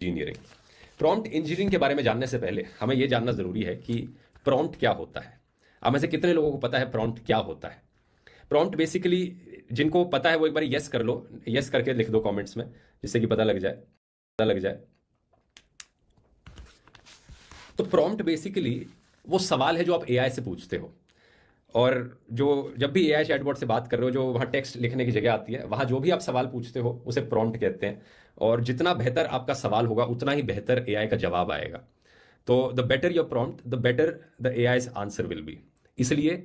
Engineering. Prompt engineering के बारे में जानने से पहले हमें यह जानना जरूरी है कि प्रॉम्प्ट क्या होता है। आप में से कितने लोगों को पता है प्रॉम्प्ट क्या होता है? प्रॉम्प्ट बेसिकली, जिनको पता है वो एक बार यस कर लो, यस करके लिख दो कमेंट्स में, जिससे कि पता लग जाए। तो प्रॉम्प्ट बेसिकली वो सवाल है जो आप एआई से पूछते हो, और जो जब भी एआई चैटबॉट से बात कर रहे हो, जो वहाँ टेक्स्ट लिखने की जगह आती है, वहाँ जो भी आप सवाल पूछते हो उसे प्रॉम्प्ट कहते हैं। और जितना बेहतर आपका सवाल होगा उतना ही बेहतर एआई का जवाब आएगा। तो the better your prompt, the better the AI's answer will be. इसलिए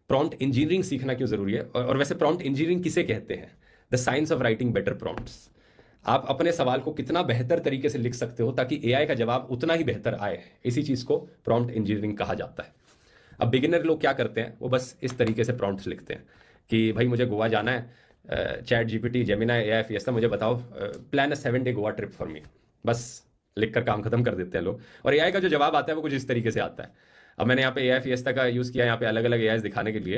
प्रॉम्प्ट इंजीनियरिंग सीखना क्यों जरूरी है? और वैसे प्रॉम्प्ट इंजीनियरिंग किसे कहते हैं? The science of writing better prompts. आप अपने सवाल को कितना बेहतर तरीके से लिख सकते हो ताकि एआई का जवाब उतना ही बेहतर आए, इसी चीज को प्रॉम्प्ट इंजीनियरिंग कहा जाता है। अब बिगिनर लोग क्या करते हैं, वो बस इस तरीके से प्रॉम्प्ट्स लिखते हैं कि भाई मुझे गोवा जाना है, chat GPT, Gemini, AI, fiesta, मुझे बताओ, plan a 7 day Goa trip for me. बस लिखकर काम खत्म कर देते हैं लोग। और एआई का जो जवाब आता है वो कुछ इस तरीके से आता है। अब मैंने यहाँ पे एआई फिएस्टा का यूज़ किया यहाँ पे अलग अलग एआई दिखाने के लिए।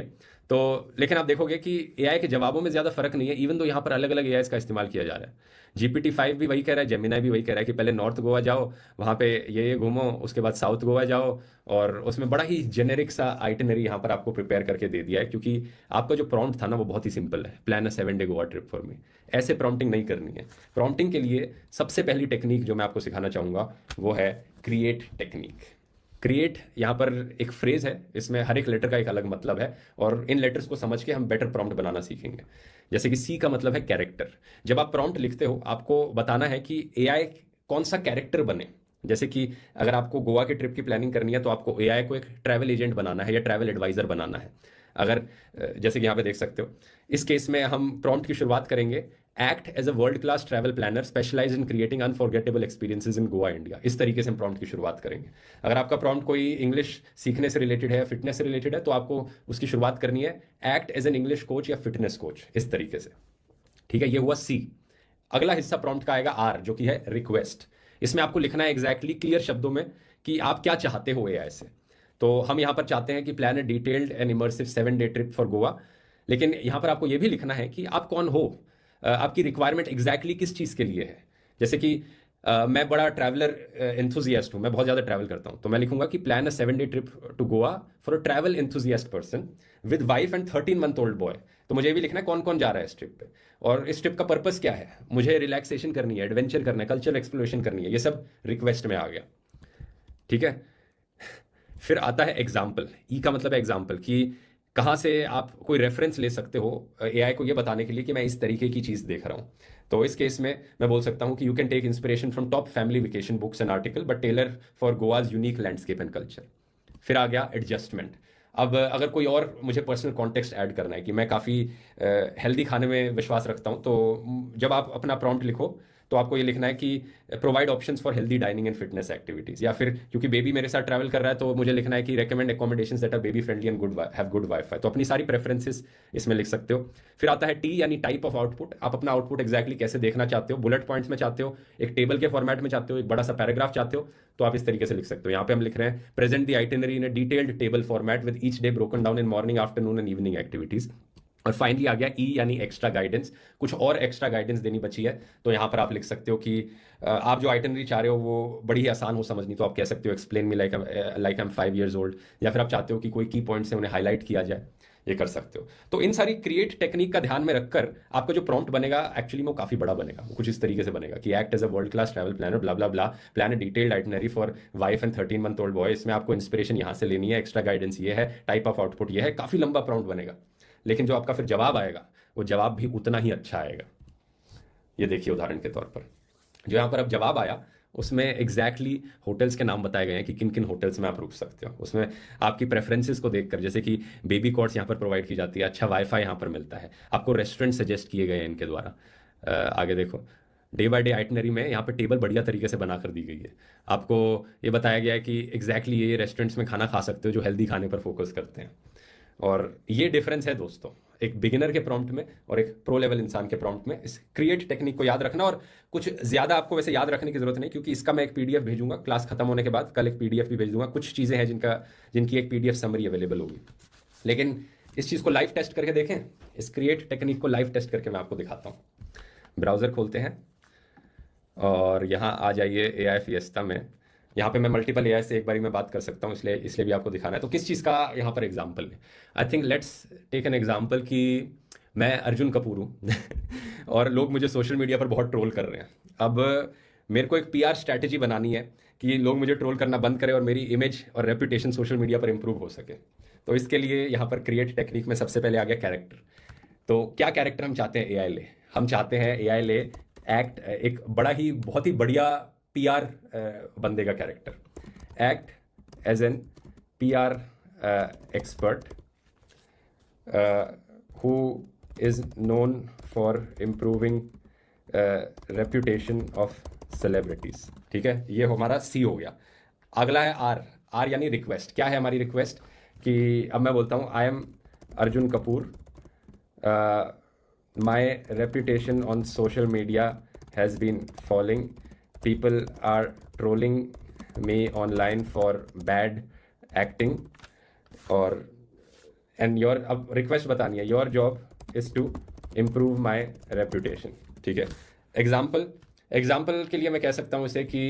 तो लेकिन आप देखोगे कि एआई के जवाबों में ज़्यादा फर्क नहीं है, इवन तो यहाँ पर अलग अलग एआई का इस्तेमाल किया जा रहा है। GPT-5 भी वही कह रहा है, जेमिनाई भी वही कह रहा है कि पहले नॉर्थ गोवा जाओ, वहाँ पे ये घूमो, उसके बाद साउथ गोवा जाओ। और उसमें बड़ा ही जेनेरिक सा आइटिनरी यहाँ पर आपको प्रिपेयर करके दे दिया है, क्योंकि आपका जो प्रॉम्प्ट था ना वो बहुत ही सिंपल है, plan a 7 day Goa trip for me. ऐसे प्रॉम्प्टिंग नहीं करनी है। प्रॉम्प्टिंग के लिए सबसे पहली टेक्निक जो मैं आपको सिखाना चाहूँगा वो है क्रिएट टेक्निक। क्रिएट यहाँ पर एक फ्रेज है, इसमें हर एक लेटर का एक अलग मतलब है, और इन लेटर्स को समझ के हम बेटर प्रॉम्प्ट बनाना सीखेंगे। जैसे कि सी का मतलब है कैरेक्टर। जब आप प्रॉम्प्ट लिखते हो आपको बताना है कि एआई कौन सा कैरेक्टर बने। जैसे कि अगर आपको गोवा की ट्रिप की प्लानिंग करनी है तो आपको एआई को एक ट्रैवल एजेंट बनाना है या ट्रैवल एडवाइजर बनाना है। अगर जैसे कि यहाँ पे देख सकते हो, इस केस में हम प्रॉम्प्ट की शुरुआत करेंगे, act as a world class travel planner specialize in creating unforgettable experiences in Goa India. इस तरीके से हम प्रॉम्प्ट की शुरुआत करेंगे। अगर आपका प्रॉम्प्ट कोई इंग्लिश सीखने से रिलेटेड है या फिटनेस से रिलेटेड है तो आपको उसकी शुरुआत करनी है, act as an English coach या फिटनेस कोच, इस तरीके से। ठीक है, ये हुआ सी। अगला हिस्सा प्रॉम्प्ट का आएगा आर, जो कि है रिक्वेस्ट। इसमें आपको लिखना है एग्जैक्टली क्लियर शब्दों में कि आप क्या चाहते हो एआई से। तो हम यहाँ पर चाहते हैं कि plan A detailed and immersive 7 day trip for Goa. लेकिन यहाँ पर आपको यह भी लिखना है कि आप कौन हो, आपकी रिक्वायरमेंट एग्जैक्टली किस चीज़ के लिए है। जैसे कि मैं बड़ा ट्रैवलर एंथुजियास्ट हूँ, मैं बहुत ज़्यादा ट्रैवल करता हूँ, तो मैं लिखूंगा कि plan a 7 day trip to Goa for a travel enthusiast person with wife and 13 month old boy. तो मुझे ये भी लिखना है कौन कौन जा रहा है इस ट्रिप पे, और इस ट्रिप का पर्पस क्या है। मुझे रिलैक्सेशन करनी है, एडवेंचर करना है, कल्चरल एक्सप्लोरेशन करनी है। ये सब रिक्वेस्ट में आ गया। ठीक है, फिर आता है एग्जाम्पल। ई का मतलब है एग्जाम्पल, कि कहाँ से आप कोई रेफरेंस ले सकते हो एआई को ये बताने के लिए कि मैं इस तरीके की चीज़ देख रहा हूँ। तो इस केस में मैं बोल सकता हूँ कि you can take inspiration from top family vacation books and article but tailor for Goa's unique landscape and culture. फिर आ गया एडजस्टमेंट। अब अगर कोई और मुझे पर्सनल कॉन्टेक्स्ट ऐड करना है कि मैं काफ़ी हेल्दी खाने में विश्वास रखता हूँ, तो जब आप अपना प्रॉम्प्ट लिखो तो आपको ये लिखना है कि provide options for healthy dining and fitness activities. या फिर क्योंकि बेबी मेरे साथ ट्रैवल कर रहा है तो मुझे लिखना है कि recommend accommodations that are baby friendly and have good wifi. तो अपनी सारी प्रेफरेंसेस इसमें लिख सकते हो। फिर आता है टी यानी टाइप ऑफ आउटपुट। आप अपना आउटपुट एग्जैक्टली कैसे देखना चाहते हो, बुलेट पॉइंट्स में चाहते हो, एक टेबल के फॉर्मेट में चाहते हो, एक बड़ा सा पैराग्राफ चाहते हो, तो आप इस तरीके से लिख सकते हो। यहाँ पे हम लिख रहे हैं present the itinerary in a detailed table format with each day broken down in morning, afternoon and evening activities. और फाइनली आ गया ई यानी एक्स्ट्रा गाइडेंस। कुछ और एक्स्ट्रा गाइडेंस देनी बची है तो यहाँ पर आप लिख सकते हो कि आप जो आइटनरी चाह रहे हो वो बड़ी ही आसान हो समझनी, तो आप कह सकते हो explain me like I am 5 years old। या फिर आप चाहते हो कि कोई की पॉइंट्स है उन्हें हाईलाइट किया जाए, ये कर सकते हो। तो इन सारी क्रिएट टेक्निक का ध्यान में रखकर आपका जो प्रॉम्प्ट बनेगा एक्चुअली वो काफी बड़ा बनेगा। वो कुछ इस तरीके से बनेगा कि act as a world class travel planner blah blah blah, plan a detailed itinerary for wife and 13 month old boy. इसमें आपको इंस्पिरेशन यहाँ से लेनी है, एक्स्ट्रा गाइडेंस ये है, टाइप ऑफ आउटपुट ये है। काफी लंबा प्रॉम्प्ट बनेगा, लेकिन जो आपका फिर जवाब आएगा वो जवाब भी उतना ही अच्छा आएगा। ये देखिए उदाहरण के तौर पर जो यहाँ पर अब जवाब आया उसमें एग्जैक्टली होटल्स के नाम बताए गए हैं कि किन किन होटल्स में आप रुक सकते हो। उसमें आपकी प्रेफरेंसेस को देखकर, जैसे कि बेबी कॉट्स यहाँ पर प्रोवाइड की जाती है, अच्छा वाईफाई यहाँ पर मिलता है, आपको रेस्टोरेंट सजेस्ट किए गए हैं इनके द्वारा। आगे देखो, डे बाय डे आइटनरी में यहाँ पर टेबल बढ़िया तरीके से बना कर दी गई है। आपको ये बताया गया है कि एग्जैक्टली ये रेस्टोरेंट्स में खाना खा सकते हो जो हेल्दी खाने पर फोकस करते हैं। और ये डिफरेंस है दोस्तों एक बिगिनर के प्रॉम्प्ट में और एक प्रो लेवल इंसान के प्रॉम्प्ट में। इस क्रिएट टेक्निक को याद रखना, और कुछ ज्यादा आपको वैसे याद रखने की जरूरत नहीं, क्योंकि इसका मैं एक पीडीएफ भेजूंगा क्लास खत्म होने के बाद। कल एक पीडीएफ भी भेज दूंगा, कुछ चीजें हैं जिनकी एक पीडीएफ समरी अवेलेबल होगी। लेकिन इस चीज को लाइव टेस्ट करके देखें, इस क्रिएट टेक्निक को लाइव टेस्ट करके मैं आपको दिखाता हूं। ब्राउजर खोलते हैं और यहाँ आ जाइए AI फिएस्टा में। यहाँ पे मैं मल्टीपल AI से एक बारी में बात कर सकता हूँ, इसलिए इसलिए भी आपको दिखाना है। तो किस चीज़ का यहाँ पर एग्जाम्पल है? I think let's take an example कि मैं अर्जुन कपूर हूँ और लोग मुझे सोशल मीडिया पर बहुत ट्रोल कर रहे हैं। अब मेरे को एक PR स्ट्रैटेजी बनानी है कि लोग मुझे ट्रोल करना बंद करें और मेरी इमेज और रेपुटेशन सोशल मीडिया पर इंप्रूव हो सके। तो इसके लिए यहाँ पर क्रिएट टेक्निक में सबसे पहले आ गया कैरेक्टर। तो क्या कैरेक्टर हम चाहते हैं AI ले? हम चाहते हैं AI ले एक्ट एक बड़ा ही बहुत ही बढ़िया PR बंदे का character. Act as an PR expert who is known for improving reputation of celebrities। ठीक है, ये हमारा C हो गया। अगला है R यानी रिक्वेस्ट। क्या है हमारी रिक्वेस्ट? कि अब मैं बोलता हूँ I am Arjun Kapoor, my reputation on social media has been falling. People are trolling me online for bad acting. और and your अब रिक्वेस्ट बतानी है, your job is to improve my reputation। ठीक है, एग्जाम्पल के लिए मैं कह सकता हूँ इसे कि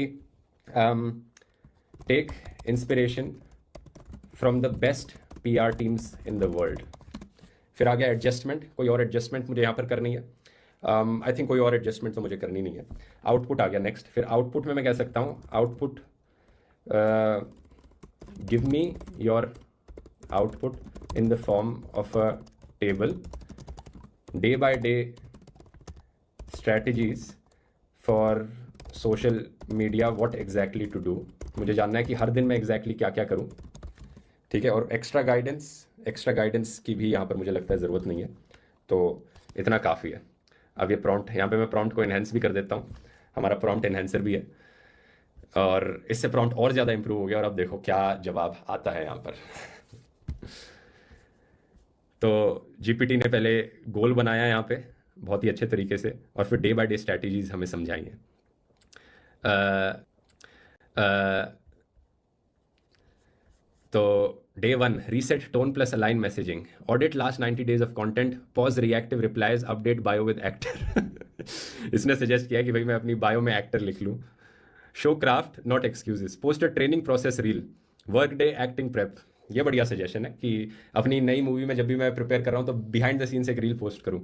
take inspiration from the best PR teams in the world. फिर आ गया एडजस्टमेंट। कोई और एडजस्टमेंट मुझे यहाँ पर करनी है? आई थिंक कोई और एडजस्टमेंट तो मुझे करनी नहीं है। आउटपुट आ गया नेक्स्ट। फिर आउटपुट में मैं कह सकता हूँ output give me your output in the form of a table, day by day strategies for social media, what exactly to do. मुझे जानना है कि हर दिन मैं एग्जैक्टली क्या क्या करूँ। ठीक है, और एक्स्ट्रा गाइडेंस की भी यहाँ पर मुझे लगता है ज़रूरत नहीं है। तो इतना काफ़ी है। अब ये प्रॉम्प्ट, यहाँ पे मैं प्रॉम्प्ट को इन्हेंस भी कर देता हूँ। हमारा प्रॉम्प्ट इन्हेंसर भी है और इससे प्रॉम्प्ट और ज़्यादा इंप्रूव हो गया। और अब देखो क्या जवाब आता है यहाँ पर। तो GPT ने पहले गोल बनाया यहाँ पे बहुत ही अच्छे तरीके से और फिर डे बाय डे स्ट्रैटेजीज हमें समझाई हैं। तो day 1 reset tone plus align messaging, audit last 90 days of content, pause reactive replies, update bio with actor. इसने सजेस्ट किया कि भाई मैं अपनी बायो में एक्टर लिख लूँ। Show craft not excuses, post a training process reel, work day acting prep. ये बढ़िया सजेशन है कि अपनी नई मूवी में जब भी मैं प्रिपेयर कर रहा हूँ तो बिहाइंड द सीन्स एक रील पोस्ट करूँ।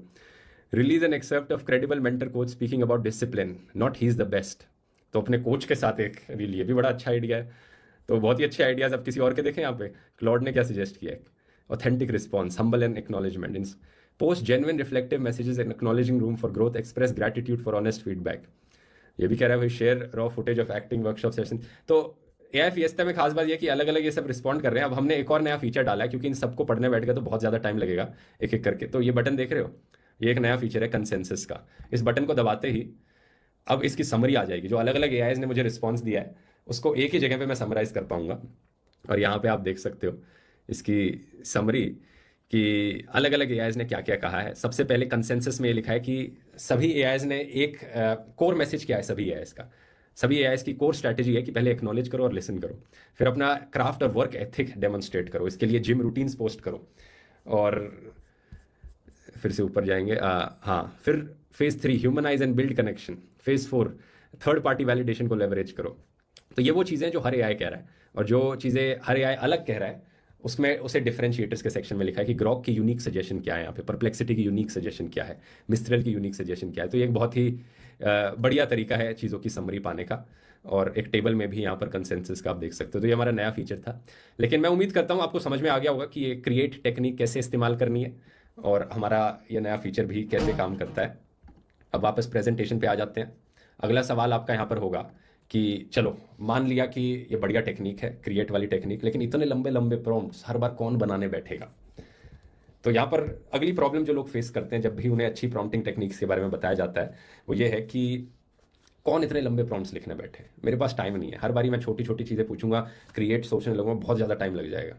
Release an except of credible mentor coach speaking about discipline, not he is the best. तो अपने कोच के साथ एक रील, ये भी बड़ा अच्छा आइडिया है। तो बहुत ही अच्छे आइडियाज। अब किसी और के देखें यहाँ पे क्लॉड ने क्या सजेस्ट किया है? Authentic response, humble and acknowledgement, in post genuine reflective messages and acknowledging room for growth, express gratitude for honest feedback. ये भी कह रहा है भाई share raw footage of acting workshop session. तो AI फिएस्टा में खास बात ये कि अलग अलग ये सब रिस्पॉन्ड कर रहे हैं। अब हमने एक और नया फीचर डाला है क्योंकि इन सबको पढ़ने बैठ गया तो बहुत ज़्यादा टाइम लगेगा एक एक करके। तो ये बटन देख रहे हो, ये एक नया फीचर है कंसेंसस का। इस बटन को दबाते ही अब इसकी समरी आ जाएगी। जो अलग अलग AIs ने मुझे रिस्पॉन्स दिया है उसको एक ही जगह पे मैं समराइज कर पाऊंगा। और यहाँ पे आप देख सकते हो इसकी समरी कि अलग अलग AIs ने क्या क्या कहा है। सबसे पहले कंसेंसस में ये लिखा है कि सभी AIs ने एक कोर मैसेज क्या है सभी AIs का। सभी AIs की कोर स्ट्रैटेजी है कि पहले एक्नॉलेज करो और लिसन करो, फिर अपना क्राफ्ट और वर्क एथिक डेमोन्स्ट्रेट करो, इसके लिए जिम रूटीन्स पोस्ट करो, और फिर से ऊपर जाएंगे। हाँ, फिर phase 3 humanise and build connection, phase 4 third party validation को लेवरेज करो। तो ये वो चीज़ें जो हर AI कह रहा है, और जो चीज़ें हर AI अलग कह रहा है उसमें उसे डिफरेंशिएटर्स के सेक्शन में लिखा है कि ग्रॉक की यूनिक सजेशन क्या है, यहाँ पे परप्लेक्सिटी की यूनिक सजेशन क्या है, मिस्ट्रेल की यूनिक सजेशन क्या है। तो ये एक बहुत ही बढ़िया तरीका है चीज़ों की समरी पाने का। और एक टेबल में भी यहाँ पर कंसेंसस का आप देख सकते हो। तो ये हमारा नया फीचर था, लेकिन मैं उम्मीद करता हूँ आपको समझ में आ गया होगा कि ये क्रिएट टेक्निक कैसे इस्तेमाल करनी है और हमारा ये नया फीचर भी कैसे काम करता है। अब वापस प्रेजेंटेशन पे आ जाते हैं। अगला सवाल आपका यहाँ पर होगा कि चलो मान लिया कि ये बढ़िया टेक्निक है क्रिएट वाली टेक्निक, लेकिन इतने लंबे लंबे प्रॉम्प्ट्स हर बार कौन बनाने बैठेगा। तो यहाँ पर अगली प्रॉब्लम जो लोग फेस करते हैं जब भी उन्हें अच्छी प्रॉम्प्टिंग टेक्निक्स के बारे में बताया जाता है वो ये है कि कौन इतने लंबे प्रॉम्प्ट्स लिखने बैठे, मेरे पास टाइम नहीं है, हर बारी मैं छोटी छोटी चीज़ें पूछूंगा, क्रिएट सोचने लगूंगा, बहुत ज़्यादा टाइम लग जाएगा।